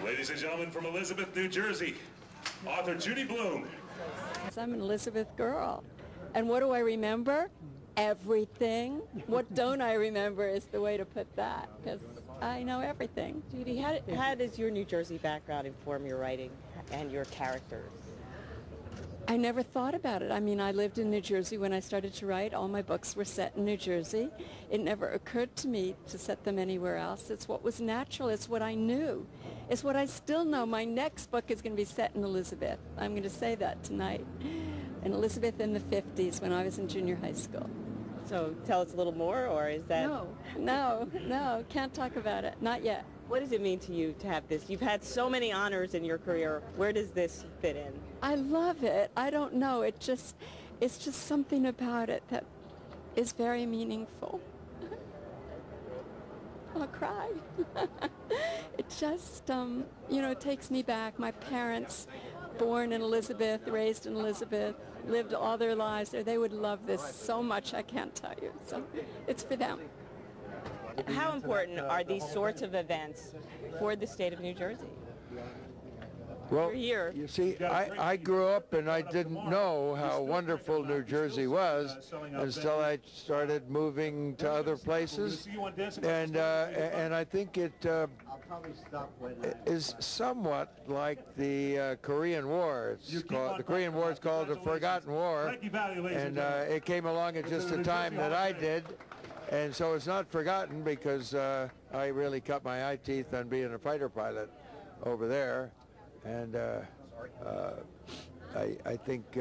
Ladies and gentlemen, from Elizabeth, New Jersey, author Judy Blume. I'm an Elizabeth girl. And what do I remember? Everything. What don't I remember is the way to put that, because I know everything. Judy, how does your New Jersey background inform your writing and your characters? I never thought about it. I mean, I lived in New Jersey when I started to write. All my books were set in New Jersey. It never occurred to me to set them anywhere else. It's what was natural. It's what I knew. It's what I still know. My next book is going to be set in Elizabeth. I'm going to say that tonight. In Elizabeth in the 50s when I was in junior high school. So tell us a little more, or is that... No, can't talk about it. Not yet. What does it mean to you to have this? You've had so many honors in your career. Where does this fit in? I love it. I don't know. It's just something about it that is very meaningful. I'll cry. It just, takes me back. My parents, born in Elizabeth, raised in Elizabeth, lived all their lives there. They would love this so much, I can't tell you. So it's for them. How important are these sorts of events for the state of New Jersey? Well, you see, I grew up and I didn't know how wonderful New Jersey was until I started moving to other places, and I think it is somewhat like the Korean War. The Korean War is called the Forgotten War, and it came along at just the time that I did. And so it's not forgotten because I really cut my eye teeth on being a fighter pilot over there. And I think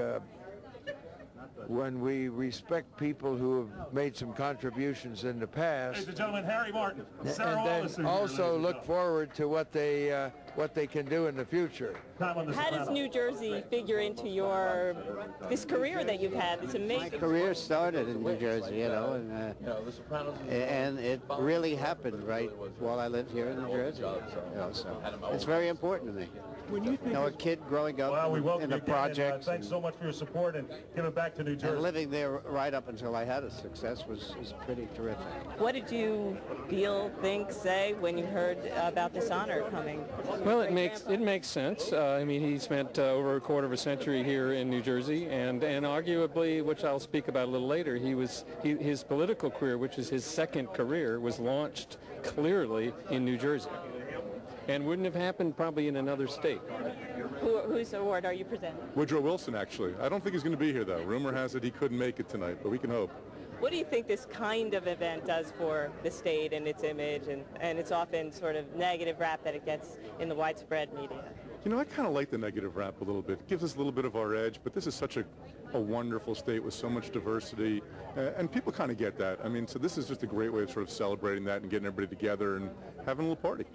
when we respect people who have made some contributions in the past, ladies and gentlemen, Harry Martin, and then also look forward to what they can do in the future. How does New Jersey figure into this career that you've had? It's amazing. My career started in New Jersey, and it really happened right while I lived here in New Jersey. So it's very important to me. When you think a kid growing up in the projects. Thanks so much for your support and give it back to New Jersey. And living there right up until I had a success was pretty terrific. What did you feel, think, say when you heard about this honor coming? Well, it makes sense. I mean, he spent over a quarter of a century here in New Jersey, and arguably, which I'll speak about a little later, his political career, which is his second career, was launched clearly in New Jersey. And wouldn't have happened probably in another state. Whose award are you presenting? Woodrow Wilson, actually. I don't think he's going to be here, though. Rumor has it he couldn't make it tonight, but we can hope. What do you think this kind of event does for the state and its image and its often sort of negative rap that it gets in the widespread media? You know, I kind of like the negative rap a little bit. It gives us a little bit of our edge, but this is such a wonderful state with so much diversity, and people kind of get that. I mean, so this is just a great way of sort of celebrating that and getting everybody together and having a little party.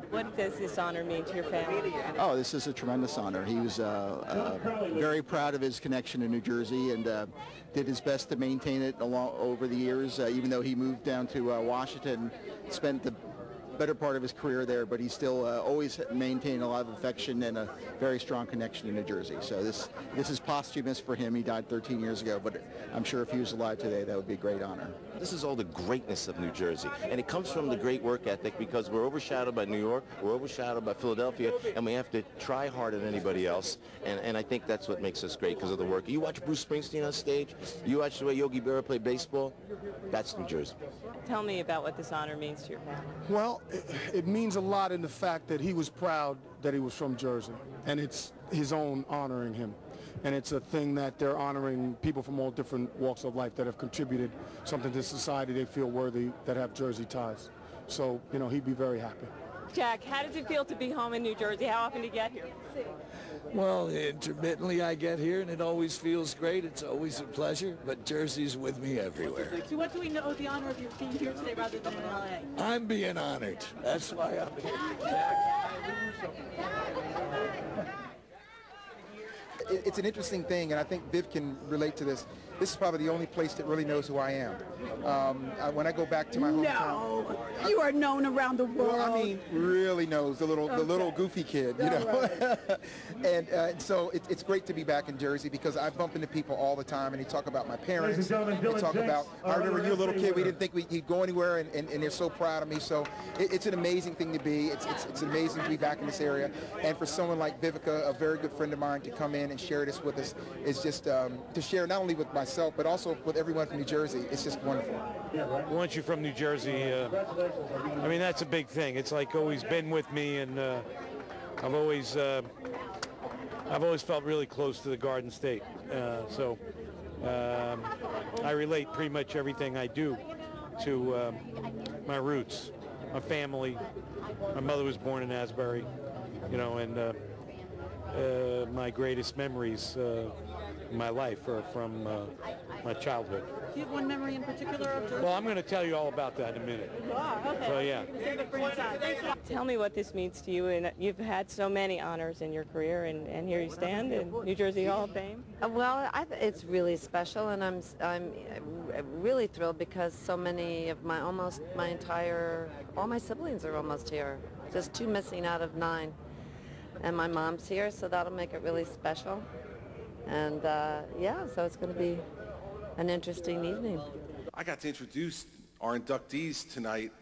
What does this honor mean to your family? Oh, this is a tremendous honor. He was very proud of his connection to New Jersey and did his best to maintain it over the years, even though he moved down to Washington, spent the better part of his career there, but he still always maintained a lot of affection and a very strong connection to New Jersey. So this is posthumous for him. He died 13 years ago, but I'm sure if he was alive today, that would be a great honor. This is all the greatness of New Jersey, and it comes from the great work ethic because we're overshadowed by New York, we're overshadowed by Philadelphia, and we have to try harder than anybody else, and I think that's what makes us great because of the work. You watch Bruce Springsteen on stage, you watch the way Yogi Berra played baseball, that's New Jersey. Tell me about what this honor means to your family. Well, it means a lot in the fact that he was proud that he was from Jersey, and it's his own honoring him. And it's a thing that they're honoring people from all different walks of life that have contributed something to society they feel worthy, that have Jersey ties. So, he'd be very happy. Jack, how does it feel to be home in New Jersey? How often do you get here? Well, intermittently I get here, and it always feels great. It's always a pleasure, but Jersey's with me everywhere. So what do we know of the honor of your being here today rather than in L.A.? I'm being honored. That's why I'm here. It's an interesting thing, and I think Viv can relate to this. this is probably the only place that really knows who I am. When I go back to my hometown... No, you are known around the world. Well, I mean, really knows, the little goofy kid, you know. Right. and so it's great to be back in Jersey because I bump into people all the time, and they talk about my parents. They talk about, I remember you a little kid, we didn't think he'd go anywhere, and they're so proud of me. So it's an amazing thing to be. It's amazing to be back in this area. And for someone like Vivica, a very good friend of mine, to come in and share this with us is just to share not only with myself, but also with everyone from New Jersey. It's just wonderful. Once you're from New Jersey, I mean, that's a big thing. It's like always been with me, and I've always felt really close to the Garden State. So I relate pretty much everything I do to my roots, my family. My mother was born in Asbury, you know, and my greatest memories in my life are from my childhood. Do you have one memory in particular of Jersey? Well, I'm going to tell you all about that in a minute. You are? Okay. So, yeah. Save it for inside. Thanks a lot. Tell me what this means to you, and you've had so many honors in your career, and here you stand in New Jersey Hall of Fame. Well, it's really special, and I'm really thrilled because so many of all my siblings are almost here. Just 2 missing out of 9. And my mom's here, so that'll make it really special. And yeah, so it's going to be an interesting evening. I got to introduce our inductees tonight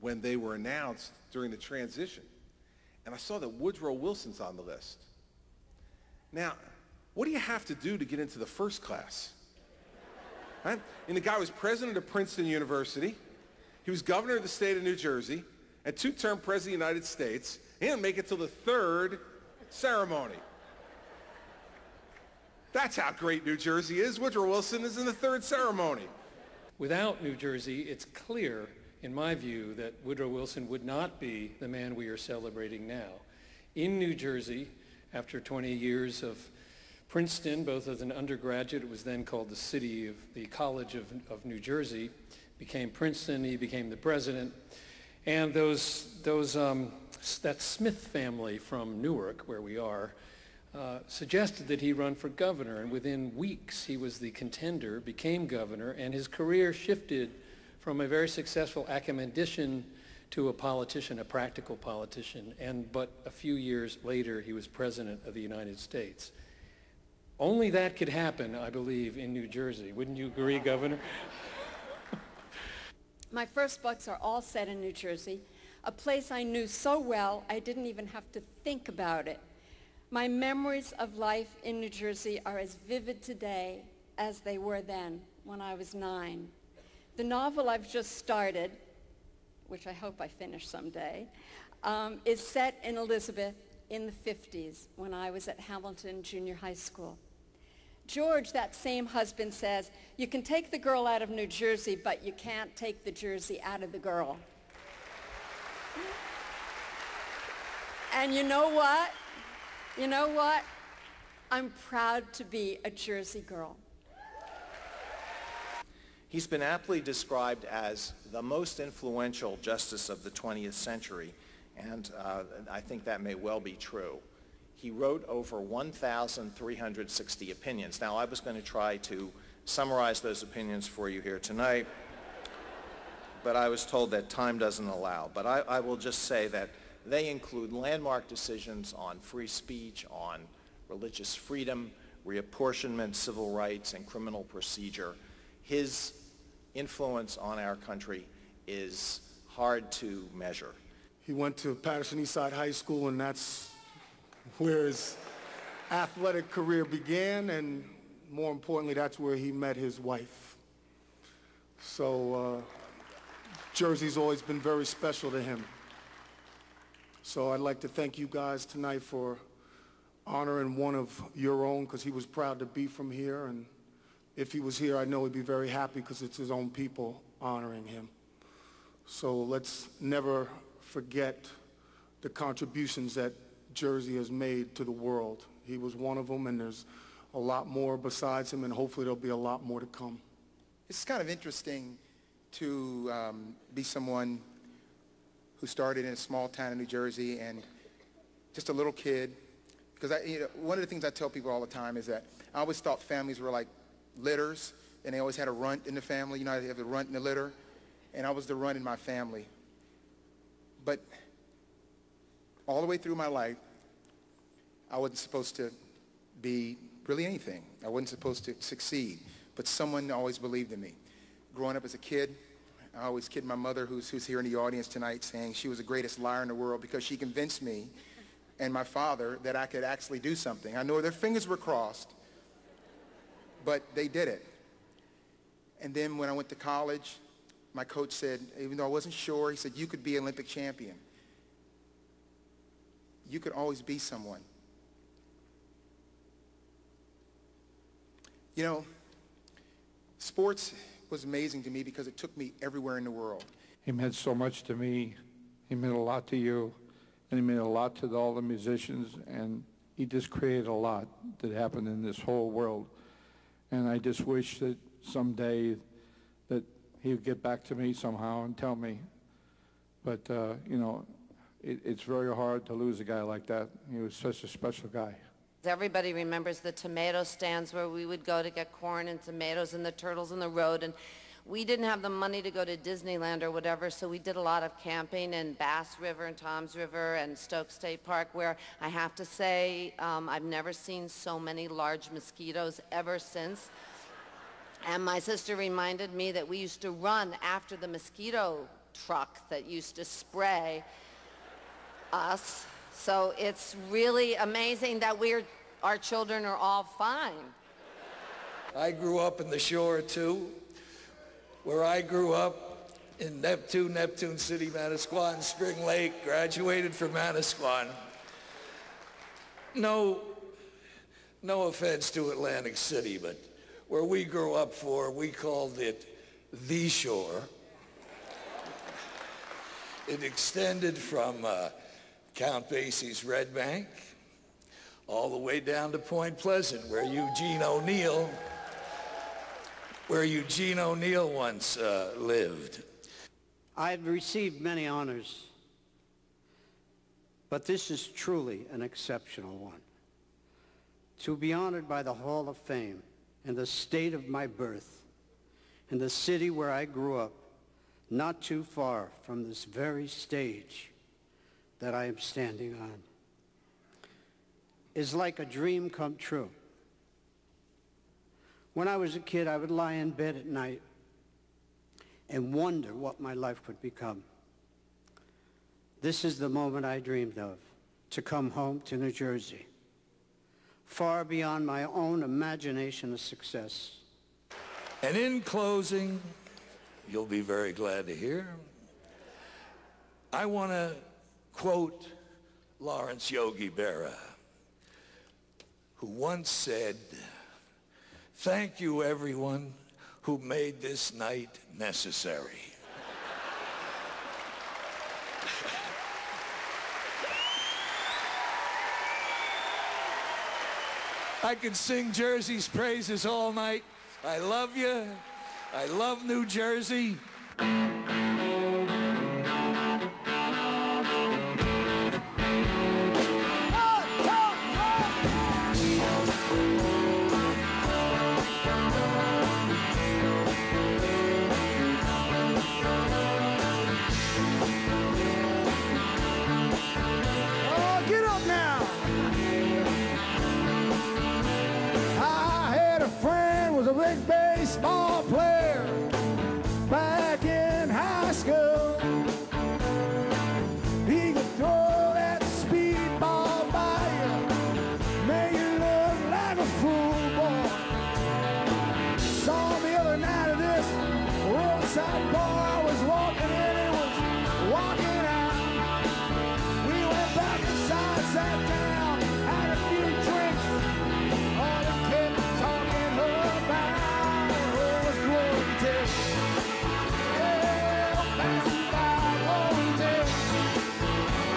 when they were announced during the transition. And I saw that Woodrow Wilson's on the list. Now, what do you have to do to get into the first class? Right? And the guy was president of Princeton University. He was governor of the state of New Jersey and 2-term president of the United States. He didn't make it till the 3rd ceremony. That's how great New Jersey is. Woodrow Wilson is in the 3rd ceremony. Without New Jersey, it's clear, in my view, that Woodrow Wilson would not be the man we are celebrating now. In New Jersey, after 20 years of Princeton, both as an undergraduate, it was then called the College of New Jersey, became Princeton, he became the president, and that Smith family from Newark, where we are, suggested that he run for governor, and within weeks he was the contender, became governor, and his career shifted from a very successful academician to a politician, a practical politician, but a few years later he was president of the United States. Only that could happen, I believe, in New Jersey. Wouldn't you agree, Governor? My first books are all set in New Jersey, a place I knew so well I didn't even have to think about it. My memories of life in New Jersey are as vivid today as they were then, when I was 9. The novel I've just started, which I hope I finish someday, is set in Elizabeth in the 50s, when I was at Hamilton Junior High School. George, that same husband, says, you can take the girl out of New Jersey, but you can't take the Jersey out of the girl. And you know what? You know what? I'm proud to be a Jersey girl. He's been aptly described as the most influential justice of the 20th century, and I think that may well be true. He wrote over 1,360 opinions. Now, I was going to try to summarize those opinions for you here tonight, but I was told that time doesn't allow. But I will just say that they include landmark decisions on free speech, on religious freedom, reapportionment, civil rights, and criminal procedure. His influence on our country is hard to measure. He went to Patterson Eastside High School, and that's where his athletic career began, and more importantly, that's where he met his wife. So Jersey's always been very special to him. So I'd like to thank you guys tonight for honoring one of your own, because he was proud to be from here, and if he was here, I know he'd be very happy because it's his own people honoring him. So let's never forget the contributions that Jersey has made to the world. He was one of them, and there's a lot more besides him, and hopefully there'll be a lot more to come. It's kind of interesting to be someone who started in a small town in New Jersey and just a little kid. Because one of the things I tell people all the time is that I always thought families were like litters. and they always had a runt in the family. You know, they have the runt in the litter, and I was the runt in my family. But all the way through my life, I wasn't supposed to be really anything. I wasn't supposed to succeed, but someone always believed in me. Growing up as a kid, I always kid my mother, who's here in the audience tonight, saying she was the greatest liar in the world because she convinced me and my father that I could actually do something. I know their fingers were crossed, but they did it. And then when I went to college, my coach said, even though I wasn't sure, he said, you could be an Olympic champion. You could always be someone. You know, sports was amazing to me because it took me everywhere in the world. He meant so much to me. He meant a lot to you, and he meant a lot to all the musicians, and he just created a lot that happened in this whole world. And I just wish that someday that he would get back to me somehow and tell me. But, you know, it's very hard to lose a guy like that. He was such a special guy. Everybody remembers the tomato stands where we would go to get corn and tomatoes and the turtles in the road. And we didn't have the money to go to Disneyland or whatever, so we did a lot of camping in Bass River and Toms River and Stoke State Park, where I have to say I've never seen so many large mosquitoes ever since. And my sister reminded me that we used to run after the mosquito truck that used to spray us. So it's really amazing that our children are all fine. I grew up in the shore too, where I grew up in Neptune City, Manasquan, Spring Lake, graduated from Manasquan. No offense to Atlantic City, but where we grew up we called it the shore. It extended from Count Basie's Red Bank all the way down to Point Pleasant, where Eugene O'Neill once lived. I've received many honors, but this is truly an exceptional one. To be honored by the Hall of Fame in the state of my birth, in the city where I grew up, not too far from this very stage that I am standing on, is like a dream come true. When I was a kid, I would lie in bed at night and wonder what my life would become. This is the moment I dreamed of, to come home to New Jersey, far beyond my own imagination of success. And in closing, you'll be very glad to hear, I want to quote Lawrence Yogi Berra, who once said, "Thank you, everyone who made this night necessary." I could sing Jersey's praises all night. I love you. I love New Jersey. Get up now. I had a friend was a big baseball player back in high school. He could throw that speedball by you, make you look like a fool, boy. Saw him the other night at this roadside bar. I was walking in and was walking out. We went back inside, sat down, had a few drinks. All the kids talking about was glory days. Yeah, passing by glory days.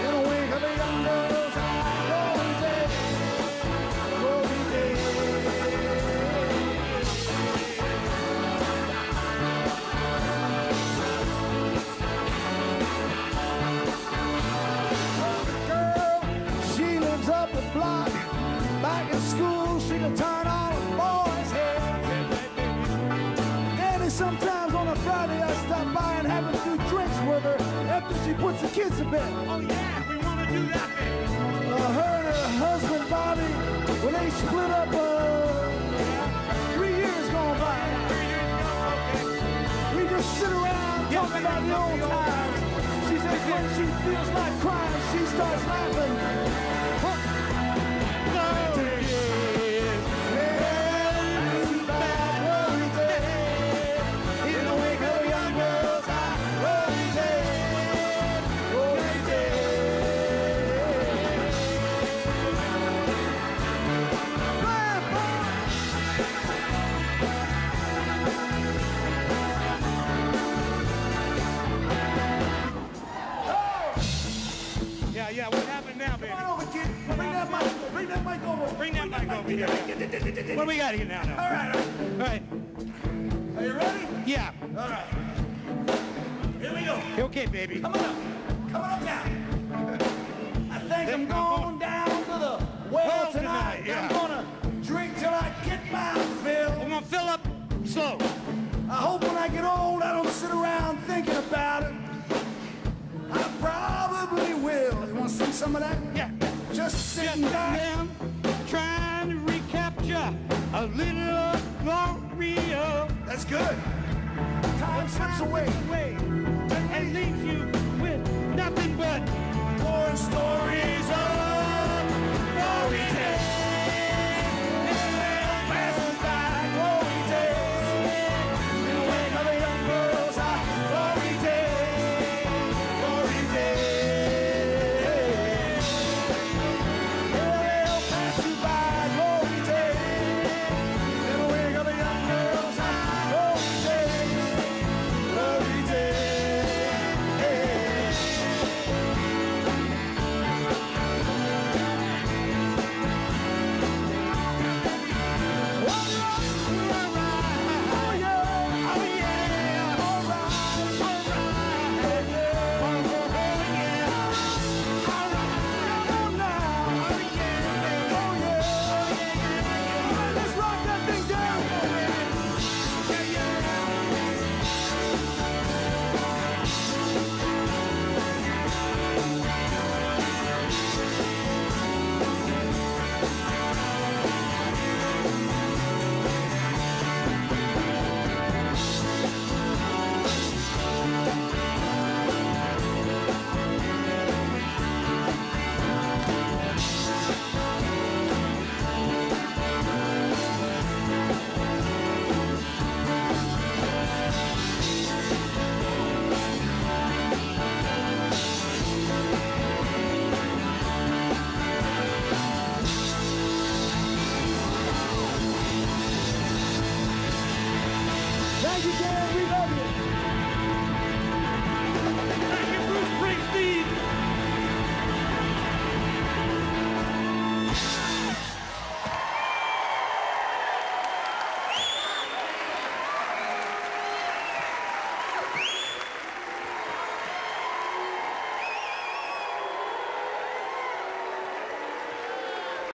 In a wink of a young girl's eye, glory days. Glory days. She lives up the block, back in school, she can turn on a boy's head. and she puts the kids to bed. Oh yeah, we want to do that bit. Her and her husband Bobby, when they split up 3 years gone by. We just sit around talking about the old times. She says when she feels like crying, she starts laughing. Yeah, what happened now, baby? Come on over, kid. Bring that mic over. Bring that mic over here. What do we got here now? All right. Are you ready? Yeah. All right. Here we go. Okay, baby. Come on up now. I think I'm going down to the well tonight. Yeah. I'm gonna drink till I get my fill. We're gonna fill up slow. I hope when I get old I don't sit around thinking about it. I probably will. You want to see some of that? Yeah. Just sitting back. Down, trying to recapture a little glory. That's good. Time slips away. And leaves you